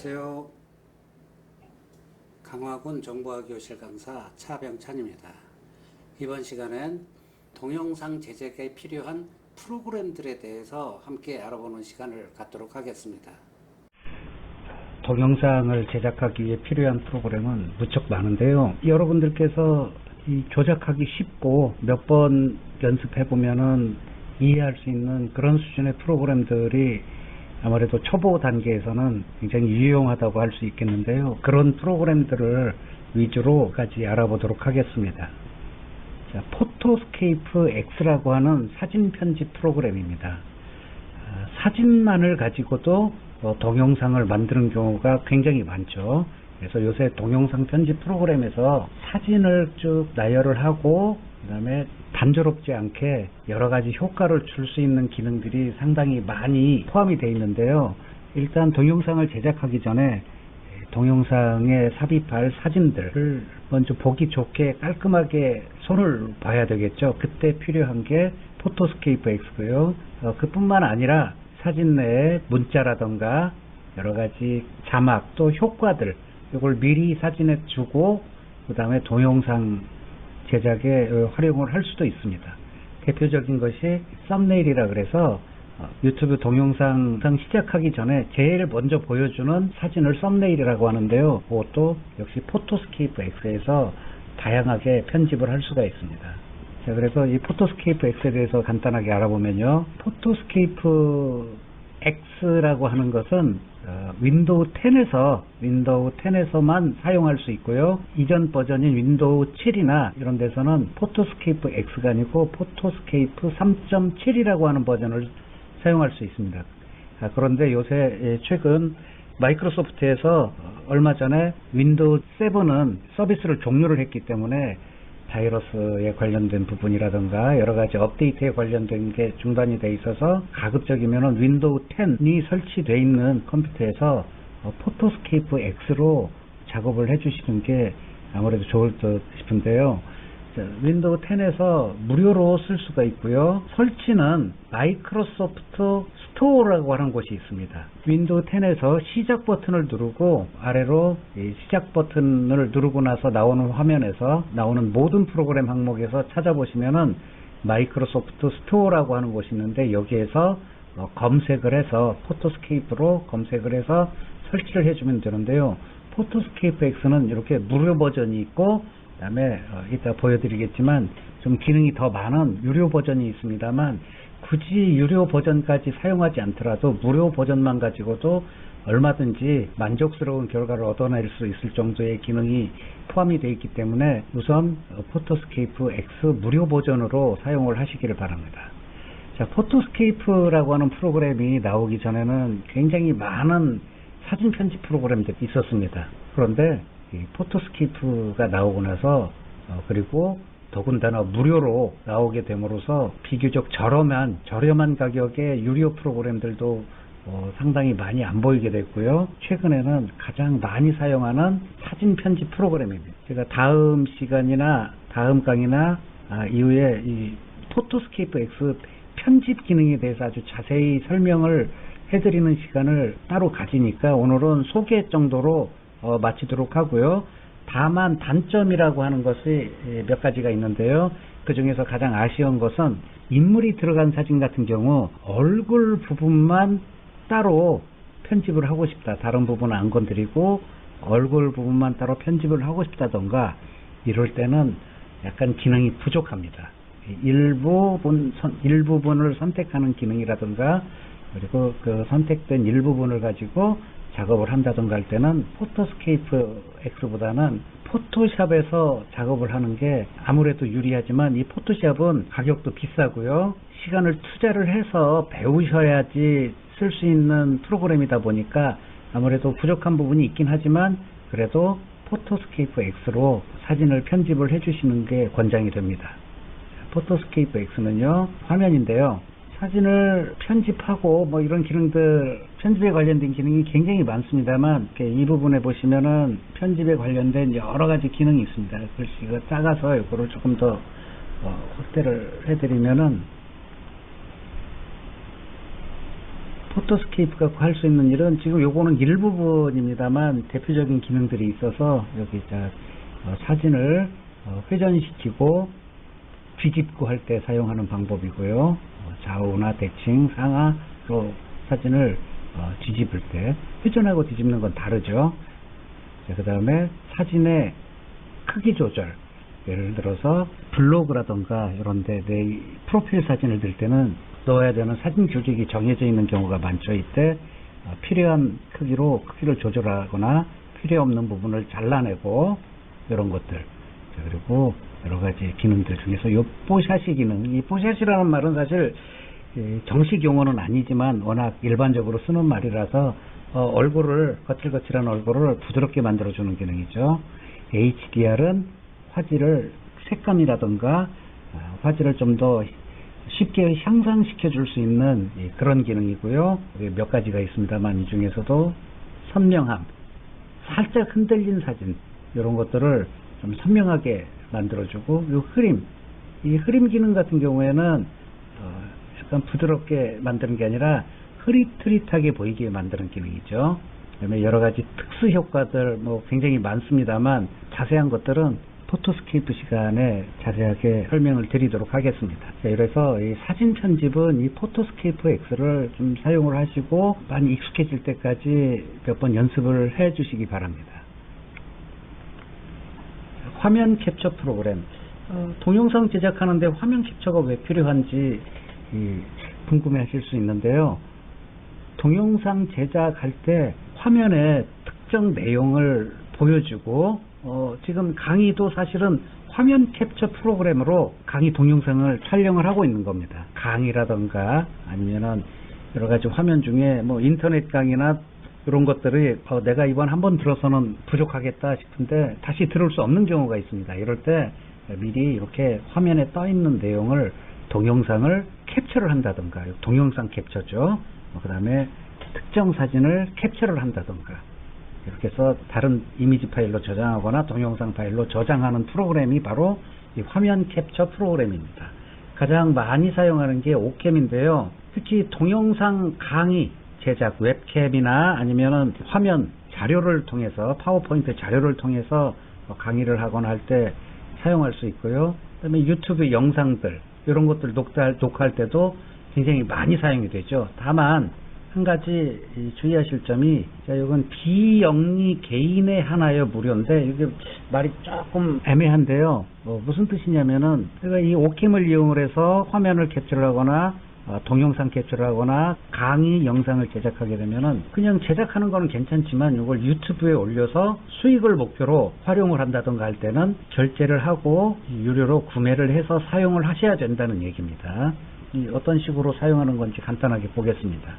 안녕하세요. 강화군 정보화교실 강사 차병찬입니다. 이번 시간엔 동영상 제작에 필요한 프로그램들에 대해서 함께 알아보는 시간을 갖도록 하겠습니다. 동영상을 제작하기 위해 필요한 프로그램은 무척 많은데요. 여러분들께서 조작하기 쉽고 몇 번 연습해보면은 이해할 수 있는 그런 수준의 프로그램들이 아무래도 초보 단계에서는 굉장히 유용하다고 할 수 있겠는데요. 그런 프로그램들을 위주로 같이 알아보도록 하겠습니다. 자, 포토스케이프 X라고 하는 사진 편집 프로그램입니다. 사진만을 가지고도 동영상을 만드는 경우가 굉장히 많죠. 그래서 요새 동영상 편집 프로그램에서 사진을 쭉 나열을 하고 그 다음에 단조롭지 않게 여러가지 효과를 줄 수 있는 기능들이 상당히 많이 포함이 되어 있는데요. 일단 동영상을 제작하기 전에 동영상에 삽입할 사진들을 먼저 보기 좋게 깔끔하게 손을 봐야 되겠죠. 그때 필요한 게 포토스케이프 X고요. 그뿐만 아니라 사진 내에 문자라던가 여러가지 자막 또 효과들 이걸 미리 사진에 주고 그 다음에 동영상 제작에 활용을 할 수도 있습니다. 대표적인 것이 썸네일이라 그래서 유튜브 동영상 시작하기 전에 제일 먼저 보여주는 사진을 썸네일이라고 하는데요. 그것도 역시 포토스케이프 X에서 다양하게 편집을 할 수가 있습니다. 자, 그래서 이 포토스케이프 X에 대해서 간단하게 알아보면요. 포토스케이프 X라고 하는 것은 윈도우 10에서만 사용할 수 있고요. 이전 버전인 윈도우 7이나 이런 데서는 포토스케이프 X가 아니고 포토스케이프 3.7이라고 하는 버전을 사용할 수 있습니다. 그런데 요새 최근 마이크로소프트에서 얼마 전에 윈도우 7은 서비스를 종료를 했기 때문에 바이러스에 관련된 부분이라든가 여러가지 업데이트에 관련된 게 중단이 돼 있어서 가급적이면 윈도우 10이 설치되어 있는 컴퓨터에서 포토스케이프 X로 작업을 해주시는 게 아무래도 좋을 듯 싶은데요. 윈도우 10에서 무료로 쓸 수가 있고요. 설치는 마이크로소프트 스토어라고 하는 곳이 있습니다. 윈도우 10에서 시작 버튼을 누르고 아래로 시작 버튼을 누르고 나서 나오는 화면에서 나오는 모든 프로그램 항목에서 찾아보시면은 마이크로소프트 스토어라고 하는 곳이 있는데 여기에서 검색을 해서 포토스케이프로 검색을 해서 설치를 해주면 되는데요. 포토스케이프 X는 이렇게 무료 버전이 있고 그 다음에 이따 보여드리겠지만 좀 기능이 더 많은 유료 버전이 있습니다만 굳이 유료 버전까지 사용하지 않더라도 무료 버전만 가지고도 얼마든지 만족스러운 결과를 얻어낼 수 있을 정도의 기능이 포함이 되어 있기 때문에 우선 포토스케이프 X 무료 버전으로 사용을 하시기를 바랍니다. 자, 포토스케이프라고 하는 프로그램이 나오기 전에는 굉장히 많은 사진 편집 프로그램들이 있었습니다. 그런데 이 포토스케이프가 나오고 나서 그리고 더군다나 무료로 나오게 됨으로써 비교적 저렴한 가격의 유료 프로그램들도 상당히 많이 안 보이게 됐고요. 최근에는 가장 많이 사용하는 사진 편집 프로그램입니다. 제가 다음 시간이나 다음 강의나 이후에 이 포토스케이프 X 편집 기능에 대해서 아주 자세히 설명을 해드리는 시간을 따로 가지니까 오늘은 소개 정도로 마치도록 하고요. 다만 단점이라고 하는 것이 몇 가지가 있는데요. 그 중에서 가장 아쉬운 것은 인물이 들어간 사진 같은 경우 얼굴 부분만 따로 편집을 하고 싶다. 다른 부분은 안 건드리고 얼굴 부분만 따로 편집을 하고 싶다던가 이럴 때는 약간 기능이 부족합니다. 일부분을 선택하는 기능이라든가 그리고 그 선택된 일부분을 가지고 작업을 한다던가 할 때는 포토스케이프 X보다는 포토샵에서 작업을 하는 게 아무래도 유리하지만 이 포토샵은 가격도 비싸고요. 시간을 투자를 해서 배우셔야지 쓸 수 있는 프로그램이다 보니까 아무래도 부족한 부분이 있긴 하지만 그래도 포토스케이프 X로 사진을 편집을 해주시는 게 권장이 됩니다. 포토스케이프 X는요, 화면인데요. 사진을 편집하고 뭐 이런 기능들 편집에 관련된 기능이 굉장히 많습니다만 이 부분에 보시면은 편집에 관련된 여러 가지 기능이 있습니다. 글씨가 작아서 이거를 조금 더 확대를 해드리면은 포토스케이프가 할 수 있는 일은 지금 요거는 일부분입니다만 대표적인 기능들이 있어서 여기 사진을 회전시키고 뒤집고 할 때 사용하는 방법이고요. 좌우나 대칭, 상하로 사진을 뒤집을 때 회전하고 뒤집는 건 다르죠. 그 다음에 사진의 크기 조절, 예를 들어서 블로그라던가 이런데 내 프로필 사진을 들 때는 넣어야 되는 사진 조직이 정해져 있는 경우가 많죠. 이때 필요한 크기로 크기를 조절하거나 필요 없는 부분을 잘라내고 이런 것들, 그리고 여러 가지 기능들 중에서 이 뽀샤시 기능, 이 뽀샤시라는 말은 사실 정식 용어는 아니지만 워낙 일반적으로 쓰는 말이라서 거칠거칠한 얼굴을 부드럽게 만들어주는 기능이죠. HDR은 화질을 색감이라던가 화질을 좀 더 쉽게 향상시켜 줄 수 있는 그런 기능이고요. 몇 가지가 있습니다만 이 중에서도 선명함, 살짝 흔들린 사진 이런 것들을 좀 선명하게 만들어주고, 이 흐림 기능 같은 경우에는 약간 부드럽게 만드는 게 아니라 흐릿흐릿하게 보이게 만드는 기능이죠. 그다음에 여러 가지 특수 효과들 굉장히 많습니다만 자세한 것들은 포토스케이프 시간에 자세하게 설명을 드리도록 하겠습니다. 그래서 이 사진 편집은 이 포토스케이프 X를 좀 사용을 하시고 많이 익숙해질 때까지 몇 번 연습을 해 주시기 바랍니다. 화면 캡처 프로그램, 동영상 제작하는데 화면 캡처가 왜 필요한지 궁금해 하실 수 있는데요. 동영상 제작할 때 화면에 특정 내용을 보여주고, 지금 강의도 사실은 화면 캡처 프로그램으로 강의 동영상을 촬영을 하고 있는 겁니다. 강의라던가 아니면은 여러 가지 화면 중에 인터넷 강의나 이런 것들이 내가 이번 한번 들어서는 부족하겠다 싶은데 다시 들을 수 없는 경우가 있습니다. 이럴 때 미리 이렇게 화면에 떠 있는 내용을 동영상을 캡처를 한다던가, 동영상 캡처죠. 그 다음에 특정 사진을 캡처를 한다던가, 이렇게 해서 다른 이미지 파일로 저장하거나 동영상 파일로 저장하는 프로그램이 바로 이 화면 캡처 프로그램입니다. 가장 많이 사용하는 게 오캠인데요. 특히 동영상 강의 제작, 웹캠이나 아니면은 화면 자료를 통해서, 파워포인트 자료를 통해서 강의를 하거나 할 때 사용할 수 있고요. 그다음에 유튜브 영상들, 이런 것들 녹화할 때도 굉장히 많이 사용이 되죠. 다만 한 가지 주의하실 점이, 이건 비영리 개인에 한하여 무료인데 이게 말이 조금 애매한데요. 무슨 뜻이냐면은 제가 이 오캠을 이용을 해서 화면을 캡처를 하거나 동영상 캡처를 하거나 강의 영상을 제작하게 되면은 그냥 제작하는 거는 괜찮지만 이걸 유튜브에 올려서 수익을 목표로 활용을 한다던가 할 때는 결제를 하고 유료로 구매를 해서 사용을 하셔야 된다는 얘기입니다. 어떤 식으로 사용하는 건지 간단하게 보겠습니다.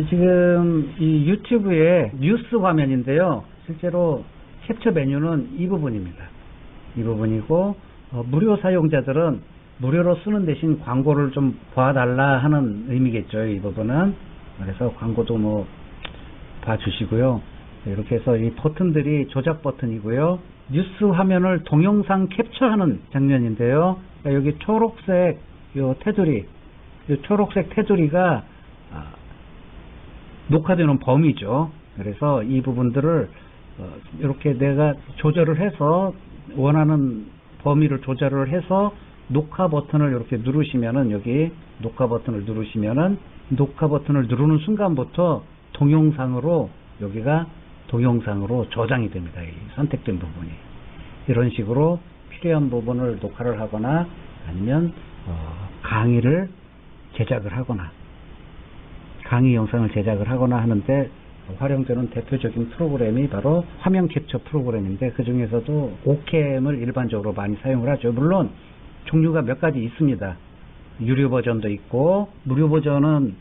지금 이 유튜브의 뉴스 화면인데요. 실제로 캡처 메뉴는 이 부분입니다. 이 부분이고, 무료 사용자들은 무료로 쓰는 대신 광고를 좀 봐달라 하는 의미겠죠. 이 부분은. 그래서 광고도 봐주시고요. 이렇게 해서 이 버튼들이 조작 버튼이고요. 뉴스 화면을 동영상 캡처하는 장면인데요. 여기 초록색 초록색 테두리가 녹화되는 범위죠. 그래서 이 부분들을 이렇게 내가 조절을 해서 원하는 범위를 조절을 해서 녹화 버튼을 이렇게 누르시면은, 여기 녹화 버튼을 누르시면은 녹화 버튼을 누르는 순간부터 동영상으로, 여기가 동영상으로 저장이 됩니다. 이 선택된 부분이. 이런 식으로 필요한 부분을 녹화를 하거나 아니면 강의를 제작을 하거나 강의 영상을 제작을 하거나 하는데 활용되는 대표적인 프로그램이 바로 화면 캡처 프로그램인데, 그 중에서도 오캠을 일반적으로 많이 사용을 하죠. 물론 종류가 몇 가지 있습니다. 유료 버전도 있고, 무료 버전은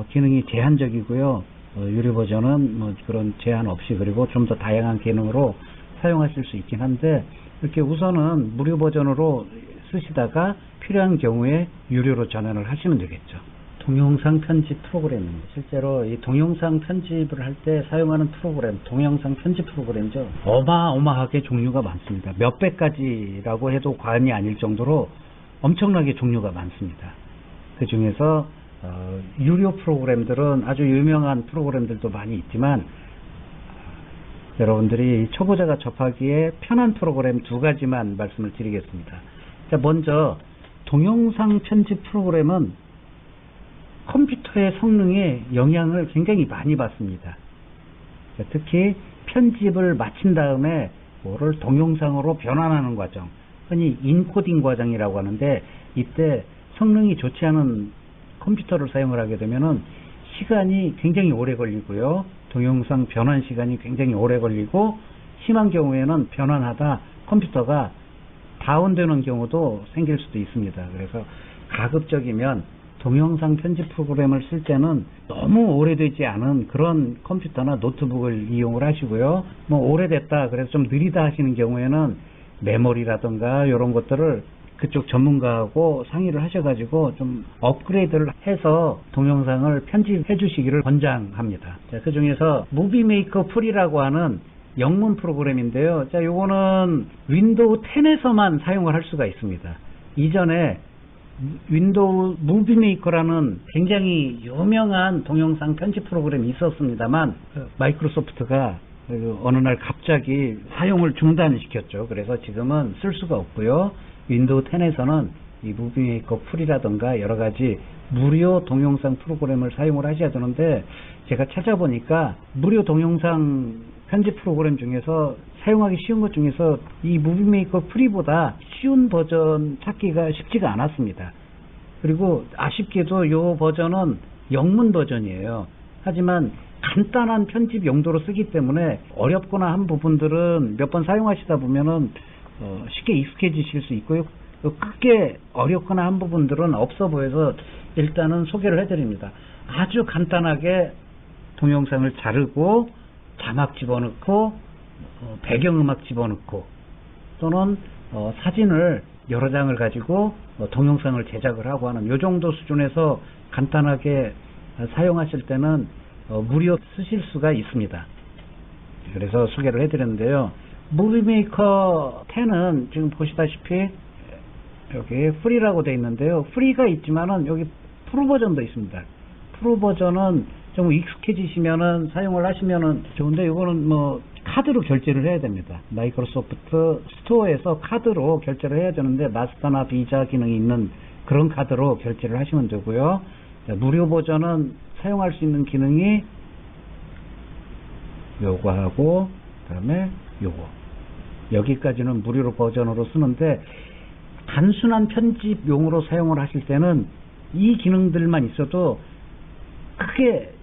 기능이 제한적이고요. 유료 버전은 그런 제한 없이, 그리고 좀 더 다양한 기능으로 사용하실 수 있긴 한데, 이렇게 우선은 무료 버전으로 쓰시다가 필요한 경우에 유료로 전환을 하시면 되겠죠. 동영상 편집 프로그램입니다. 실제로 이 동영상 편집을 할 때 사용하는 프로그램, 동영상 편집 프로그램이죠. 어마어마하게 종류가 많습니다. 몇백 가지라고 해도 과언이 아닐 정도로 엄청나게 종류가 많습니다. 그 중에서 유료 프로그램들은 아주 유명한 프로그램들도 많이 있지만 여러분들이 초보자가 접하기에 편한 프로그램 두 가지만 말씀을 드리겠습니다. 자, 먼저 동영상 편집 프로그램은 컴퓨터의 성능에 영향을 굉장히 많이 받습니다. 자, 특히 편집을 마친 다음에 그거를 동영상으로 변환하는 과정, 흔히 인코딩 과정이라고 하는데, 이때 성능이 좋지 않은 컴퓨터를 사용을 하게 되면은 시간이 굉장히 오래 걸리고요. 동영상 변환 시간이 굉장히 오래 걸리고, 심한 경우에는 변환하다 컴퓨터가 다운되는 경우도 생길 수도 있습니다. 그래서 가급적이면 동영상 편집 프로그램을 쓸 때는 너무 오래되지 않은 그런 컴퓨터나 노트북을 이용을 하시고요. 뭐 오래됐다 그래서 좀 느리다 하시는 경우에는 메모리라든가 이런 것들을 그쪽 전문가하고 상의를 하셔가지고 좀 업그레이드를 해서 동영상을 편집해 주시기를 권장합니다. 자, 그 중에서 무비메이커 프리라고 하는 영문 프로그램인데요. 자, 요거는 윈도우 10에서만 사용을 할 수가 있습니다. 이전에 윈도우 무비메이커라는 굉장히 유명한 동영상 편집 프로그램이 있었습니다만 마이크로소프트가 어느 날 갑자기 사용을 중단시켰죠. 그래서 지금은 쓸 수가 없고요. 윈도우 10에서는 이 무비메이커 풀이라든가 여러 가지 무료 동영상 프로그램을 사용을 하셔야 되는데, 제가 찾아보니까 무료 동영상 편집 프로그램 중에서 사용하기 쉬운 것 중에서 이 무비메이커 프리보다 쉬운 버전 찾기가 쉽지가 않았습니다. 그리고 아쉽게도 이 버전은 영문 버전이에요. 하지만 간단한 편집 용도로 쓰기 때문에 어렵거나 한 부분들은 몇 번 사용하시다 보면은 쉽게 익숙해지실 수 있고요. 크게 어렵거나 한 부분들은 없어 보여서 일단은 소개를 해드립니다. 아주 간단하게 동영상을 자르고 자막 집어넣고 배경음악 집어넣고 또는 사진을 여러 장을 가지고 동영상을 제작을 하고 하는 요 정도 수준에서 간단하게 사용하실 때는 무료 쓰실 수가 있습니다. 그래서 소개를 해드렸는데요. 무비메이커 10은 지금 보시다시피 여기 프리라고 되어 있는데요. 프리가 있지만은 여기 프로 버전도 있습니다. 프로 버전은 좀 익숙해지시면은 사용을 하시면은 좋은데, 이거는 뭐 카드로 결제를 해야 됩니다. 마이크로소프트 스토어에서 카드로 결제를 해야 되는데 마스터나 비자 기능이 있는 그런 카드로 결제를 하시면 되고요. 자, 무료 버전은 사용할 수 있는 기능이 요거하고 그다음에 요거, 여기까지는 무료 버전으로 쓰는데, 단순한 편집용으로 사용을 하실 때는 이 기능들만 있어도 크게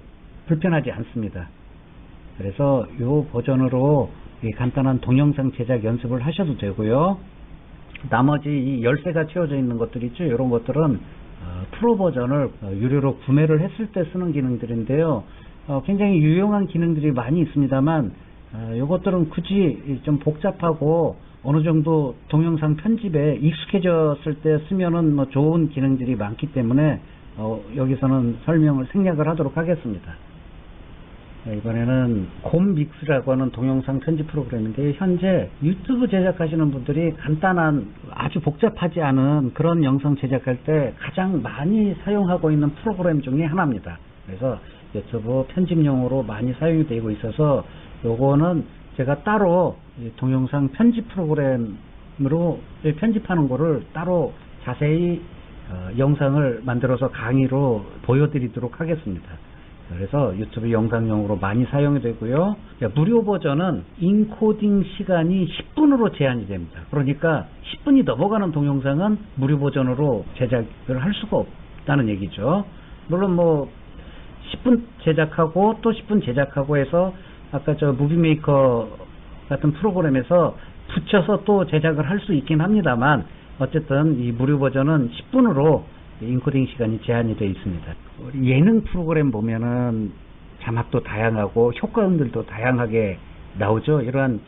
불편하지 않습니다. 그래서 이 버전으로 간단한 동영상 제작 연습을 하셔도 되고요. 나머지 이 열쇠가 채워져 있는 것들 있죠. 이런 것들은 프로 버전을 유료로 구매를 했을 때 쓰는 기능들인데요. 굉장히 유용한 기능들이 많이 있습니다만 이것들은 굳이 좀 복잡하고 어느 정도 동영상 편집에 익숙해졌을 때 쓰면은 뭐 좋은 기능들이 많기 때문에 여기서는 설명을 생략을 하도록 하겠습니다. 이번에는 곰믹스라고 하는 동영상 편집 프로그램인데, 현재 유튜브 제작하시는 분들이 간단한 아주 복잡하지 않은 그런 영상 제작할 때 가장 많이 사용하고 있는 프로그램 중에 하나입니다. 그래서 유튜브 편집용으로 많이 사용이 되고 있어서 요거는 제가 따로 동영상 편집 프로그램으로 편집하는 거를 따로 자세히 영상을 만들어서 강의로 보여드리도록 하겠습니다. 그래서 유튜브 영상용으로 많이 사용이 되고요. 무료 버전은 인코딩 시간이 10분으로 제한이 됩니다. 그러니까 10분이 넘어가는 동영상은 무료 버전으로 제작을 할 수가 없다는 얘기죠. 물론 뭐 10분 제작하고 또 10분 제작하고 해서 아까 저 무비메이커 같은 프로그램에서 붙여서 또 제작을 할 수 있긴 합니다만, 어쨌든 이 무료 버전은 10분으로 인코딩 시간이 제한이 되어 있습니다. 예능 프로그램 보면은 자막도 다양하고 효과음들도 다양하게 나오죠. 이러한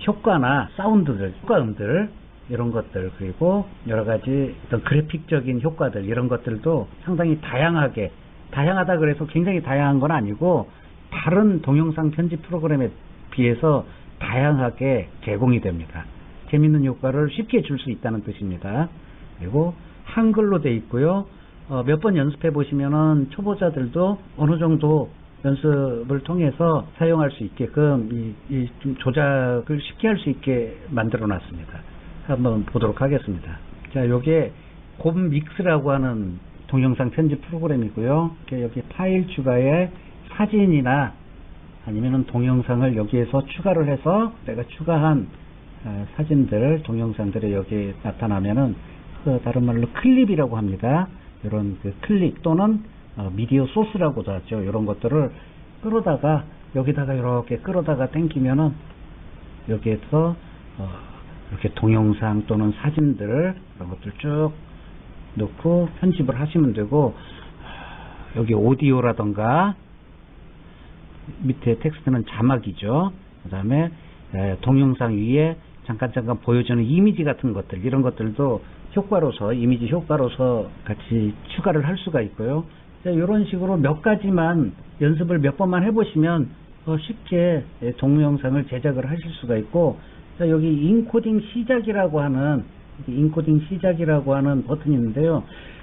효과나 사운드들, 효과음들 이런 것들, 그리고 여러 가지 어떤 그래픽적인 효과들 이런 것들도 상당히 다양하다 그래서 굉장히 다양한 건 아니고 다른 동영상 편집 프로그램에 비해서 다양하게 제공이 됩니다. 재밌는 효과를 쉽게 줄 수 있다는 뜻입니다. 그리고 한글로 되어 있고요. 몇 번 연습해 보시면은 초보자들도 어느 정도 연습을 통해서 사용할 수 있게끔 좀 조작을 쉽게 할 수 있게 만들어 놨습니다. 한번 보도록 하겠습니다. 자, 요게 곰믹스라고 하는 동영상 편집 프로그램이고요. 여기 파일 추가에 사진이나 아니면은 동영상을 여기에서 추가를 해서 내가 추가한 사진들, 동영상들이 여기에 나타나면은 다른 말로 클립이라고 합니다. 이런 그 클립 또는 미디어 소스라고도 하죠. 이런 것들을 끌어다가 여기다가 이렇게 끌어다가 당기면은 여기에서 이렇게 동영상 또는 사진들 이런 것들 쭉 넣고 편집을 하시면 되고, 여기 오디오라던가 밑에 텍스트는 자막이죠. 그 다음에 동영상 위에 잠깐 보여주는 이미지 같은 것들, 이런 것들도 효과로서, 이미지 효과로서 같이 추가를 할 수가 있고요. 이런 식으로 몇 가지만 연습을 몇 번만 해보시면 쉽게 동영상을 제작을 하실 수가 있고, 자, 여기 인코딩 시작이라고 하는 버튼이 있는데요.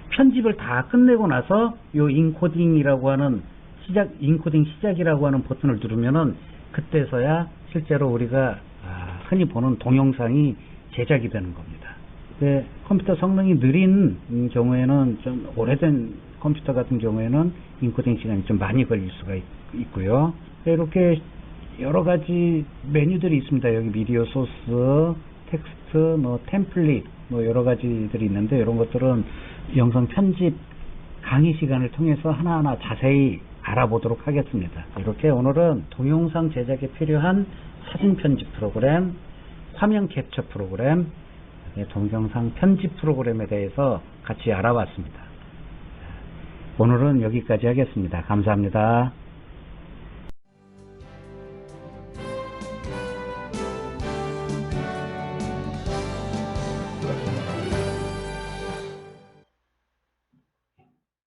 편집을 다 끝내고 나서 요 인코딩이라고 하는 인코딩 시작이라고 하는 버튼을 누르면은 그때서야 실제로 우리가 흔히 보는 동영상이 제작이 되는 겁니다. 컴퓨터 성능이 느린 경우에는, 좀 오래된 컴퓨터 같은 경우에는 인코딩 시간이 좀 많이 걸릴 수가 있고요. 이렇게 여러 가지 메뉴들이 있습니다. 여기 미디어 소스, 텍스트, 템플릿, 여러 가지들이 있는데, 이런 것들은 영상 편집 강의 시간을 통해서 하나하나 자세히 알아보도록 하겠습니다. 이렇게 오늘은 동영상 제작에 필요한 사진 편집 프로그램, 화면 캡처 프로그램, 동영상 편집 프로그램에 대해서 같이 알아봤습니다. 오늘은 여기까지 하겠습니다. 감사합니다.